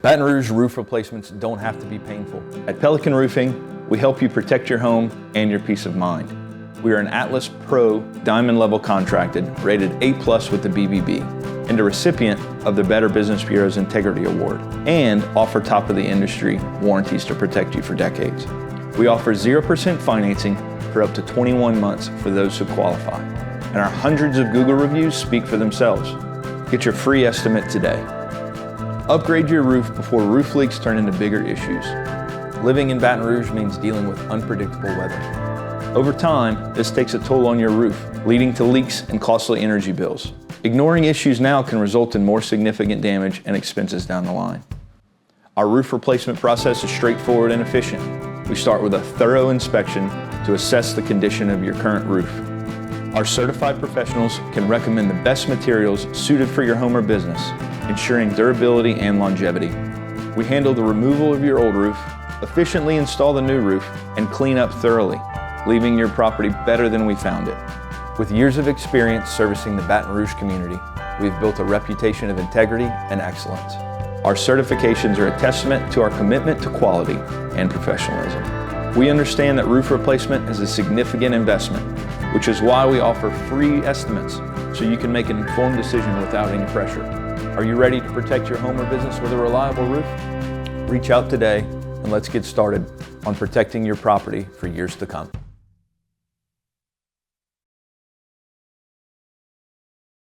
Baton Rouge roof replacements don't have to be painful. At Pelican Roofing, we help you protect your home and your peace of mind. We are an Atlas Pro Diamond Level contracted, rated A+ with the BBB, and a recipient of the Better Business Bureau's Integrity Award, and offer top of the industry warranties to protect you for decades. We offer 0% financing for up to 21 months for those who qualify. And our hundreds of Google reviews speak for themselves. Get your free estimate today. Upgrade your roof before roof leaks turn into bigger issues. Living in Baton Rouge means dealing with unpredictable weather. Over time, this takes a toll on your roof, leading to leaks and costly energy bills. Ignoring issues now can result in more significant damage and expenses down the line. Our roof replacement process is straightforward and efficient. We start with a thorough inspection to assess the condition of your current roof. Our certified professionals can recommend the best materials suited for your home or business, ensuring durability and longevity. We handle the removal of your old roof, efficiently install the new roof, and clean up thoroughly, leaving your property better than we found it. With years of experience servicing the Baton Rouge community, we've built a reputation of integrity and excellence. Our certifications are a testament to our commitment to quality and professionalism. We understand that roof replacement is a significant investment, which is why we offer free estimates so you can make an informed decision without any pressure. Are you ready to protect your home or business with a reliable roof? Reach out today and let's get started on protecting your property for years to come.